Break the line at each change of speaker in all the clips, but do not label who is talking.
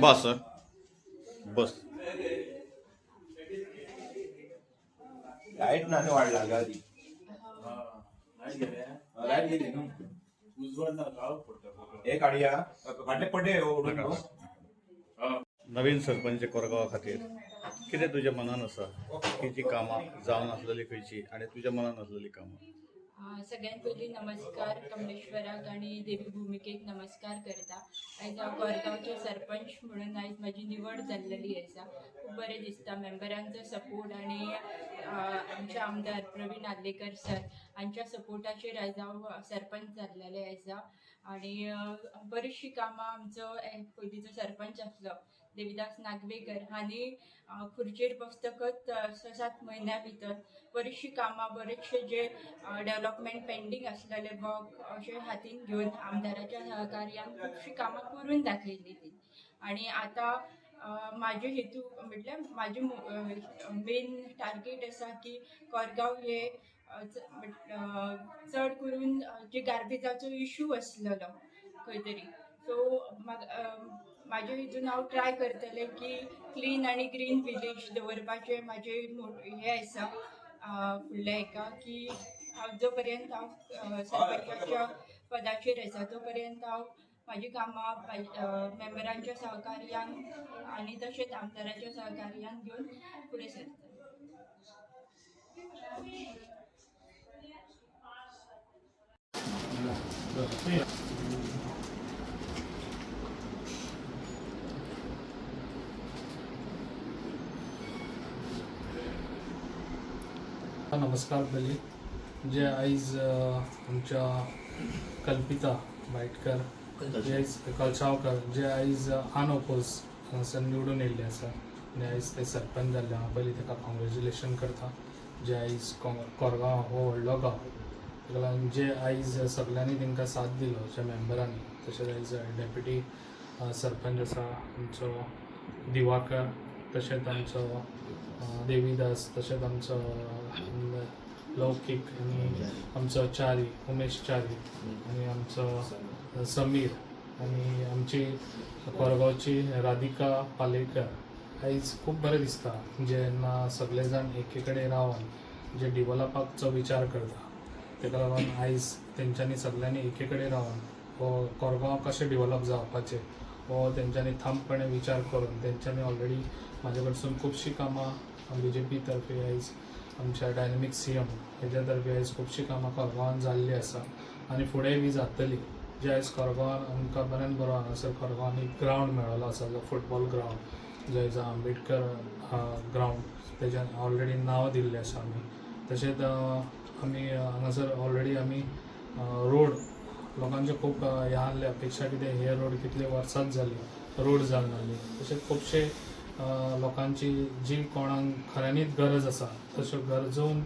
बस बस
light नाही वाढला ग आधी. लाईट गेली ना. एक काढया काढले पडले ओढून तो.
नवीन सरपंच कोरगावा खातीर कितें तुज्या मनान आसा की जी कामां जावन आसलेली खंयची आनी तुज्या मनान आसलेली कामां?
सगळ्यात पयलीं नमस्कार कमलेश्वराक आनी देवी भुमिकेक नमस्कार करता. आयज हांव कोरगांवचें सरपंच म्हणून आयज म्हाजी निवड जाल्लेली आसा. खूब बरें दिसता मेंबरांचो सपोर्ट आनी आमचे आमदार प्रवीण आर्लेकर सर हांच्या सपोर्टाचेर आयज हांव सरपंच जाल्लेलें आसा. आनी बरीचशी कामां आमचो पयलींचो सरपंच आसलो देविदास नागवेकर हांणी खुर्चेर बसतकच 6-7 म्हयन्या भितर बरीचशी कामां बरेचशे जे डेव्हलपमेंट पेंडींग आसलेले वर्क अशें हातीन घेवन आमदाराच्या सहकार्यान खुबशीं कामां करून दाखयली ती. आनी आतां म्हाजे हेतू म्हटल्यार म्हाजे मेन टार्गेट आसा की कोरगांव हे चड करून जे गार्बेजाचो इशू आसलेलो खंय तरी सो म्हाजे हितून हांव ट्राय करतलें की क्लीन आनी ग्रीन विलेज दवरपाचें म्हाजें हें आसा फुडल्या हेका की हांव जो पर्यंत हांव सरपंचाच्या पदाचेर आसा तो पर्यंत हांव म्हाजी कामां मेंबरांच्या सहकार्यान आनी तशेंच आमदाराच्या सहकार्यान घेवन फुडें सरता.
नमस्कार पयली जे आयज आमच्या कल्पिता वायटकर जे आयज कळसावकर जे आयज अनओपोज निवडून येयल्ले आसा आनी आयज ते सरपंच जाल्ले हांव पयलीं ताका कॉंग्रेच्युलेशन करता. जे आयज कोरगांव हो व्हडलो गांव ताका लागून जे आयज सगळ्यांनी तांकां साथ दिलो ज्या मेंबरांनी तशेंच आयज डेप्युटी सरपंच आसा आमचो दिवाकर तशेंच आमचो देविदास तशेंच आमचो लौकीक आनी आमचो च्यारी उमेश च्यारी आनी आमचो समीर आनी आमची कोरगांवची राधिका पालेकर आयज खूब बरें दिसता जेन्ना सगळे जाण एके कडेन रावन जे डिवेलपाचो विचार करता. ताका लागून आयज तेंच्यांनी सगळ्यांनी एके कडेन रावन हो कोरगांव कशें डिवेलप जावपाचें हो तेंच्यांनी ठामपणे विचार करून तेंच्यांनी ऑलरेडी म्हाजे कडसून खुबशीं कामां BJP तर्फे आयज आमच्या डायनॅमिक CM हेज्या तर्फे आयज खुबशीं कामां कोरगांवान जाल्लीं आसा आनी फुडेंय बी जातलीं. जे आयज कोरगांवान आमकां बऱ्यान बरो हांगासर कोरगांवान एक ग्रावंड मेळ्ळो आसा जो फुटबॉल ग्रावंड जो आयज आंबेडकर ग्रावंड तेज्यान ऑलरेडी नांव दिल्लें आसा आमी. तशेंच आमी हांगासर ऑलरेडी आमी रोड लोकांचे खूब हें आसले अपेक्षा कितें हे रोड कितले वर्सांच जाली रोड जावन नासली. तशेंच खुबशे लोकांची जी कोणाक खऱ्यांनीच गरज आसा तश्यो गरजून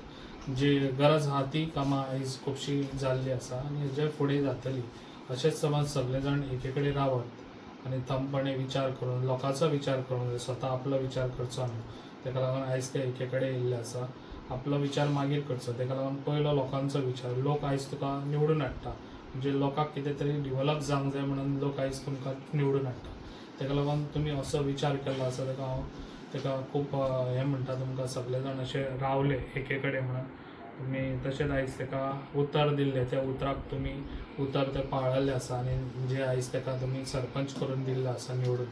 जी गरज आहा ती कामां आयज खुबशीं जाल्ली आसा आनी हेजे फुडें जातली. अशेंच समज सगळे जाण एके कडेन रावत आनी थमपणे विचार करून लोकांचो विचार करून स्वता आपलो विचार करचो न्हू. ताका लागून आयज ते एके कडेन येयल्ले आसा. आपलो विचार मागीर करचो. ताका लागून पयलो लोकांचो विचार. लोक आयज तुका निवडून हाडटा म्हणजे लोकांक कितें तरी डिवेलप जावंक जाय म्हणून लोक आयज तुमकां निवडून हाडटा. ताका लागून तुमी असो विचार केल्लो आसा ताका खूब हें म्हणटा तुमकां सगळे जाण अशे रावले एके कडेन म्हणून तुमी तशेंच आयज ताका उतर दिल्लें त्या उतराक तुमी उतर तें पाळलेलें आसा आनी जे आयज ताका तुमी सरपंच करून दिल्लो आसा निवडून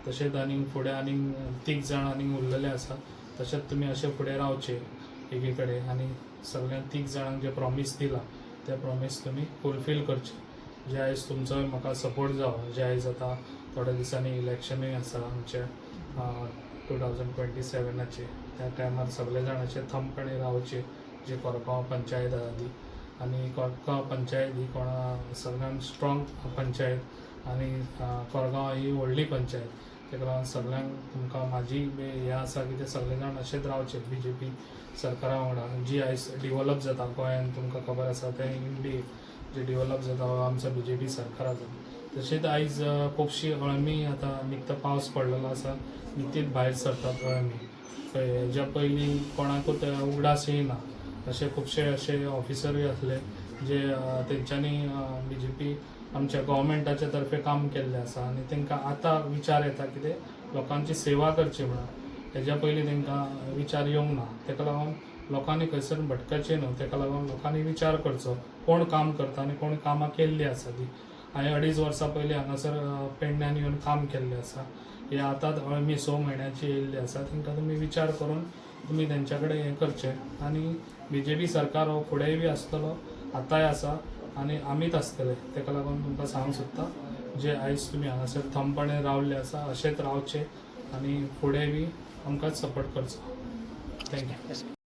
तशेंच आनीक फुडें आनीक 3 जाण आनीक उरलेले आसा. तशेंच तुमी अशे फुडें रावचे एके कडेन आनी सगळ्यांक 3 जाणांक जे प्रॉमीस दिला ते प्रॉमीस तुमी फुलफील करचे. जे आयज तुमचो म्हाका सपोर्ट जावं जे आयज आतां थोड्या दिसांनी इलेक्शनूय आसा आमचे 2027चे त्या टायमार सगळे जाण अशे थमपणे रावचे जे कोरगांव पंचायत आसा ती. आनी कोरगांव पंचायत ही सगळ्यान स्ट्रॉंग पंचायत आनी कोरगांव ही व्हडली पंचायत. ताका लागून सगळ्यांक तुमकां म्हाजी हें आसा की ते सगळे जाण अशेंच रावचे BJP सरकारा वांगडा जी आयज डिवेलप जाता गोंयान तुमकां खबर आसा तें इंडियेक जे डिवेलप जाता हो आमचो BJP सरकाराचो. तशेंच आयज खुबशी अळमी आतां निकतो पावस पडलेलो आसा निकतीच भायर सरतात अळमी. हेज्या पयलीं कोणाकूच उगडास येयना अशे खुबशे अशे ऑफिसरूय आसले जे तेंच्यांनी BJP आमच्या गव्हर्मेंटाच्या तर्फे काम केल्लें आसा आनी तांकां आतां विचार येता कितें लोकांची सेवा करची म्हणून. हेज्या पयलीं तांकां विचार येवंक ना, ताका लागून लोकांनी खंयसर भटकाचें न्हू, ताका लागून लोकांनी विचार करचो कोण काम करता आनी कोण कामां केल्लीं आसा ती. हांवें 2.5 वर्सां पयलीं हांगासर पेडण्यान येवन काम केल्लें आसा. हे आतां अळमी 6 म्हयन्याची येयल्ली आसा. तांकां तुमी विचार करून तुमी तेंच्या कडेन हें करचें आनी BJP सरकार हो फुडेंय बी आसतलो, आतांय आसा आनी आमीच आसतले. ताका लागून तुमकां सांगूंक सोदता जे आयज तुमी हांगासर थमपणे रावल्ले आसा अशेंच रावचे आनी फुडें बी आमकांच सपोर्ट करचो. थँक्यू.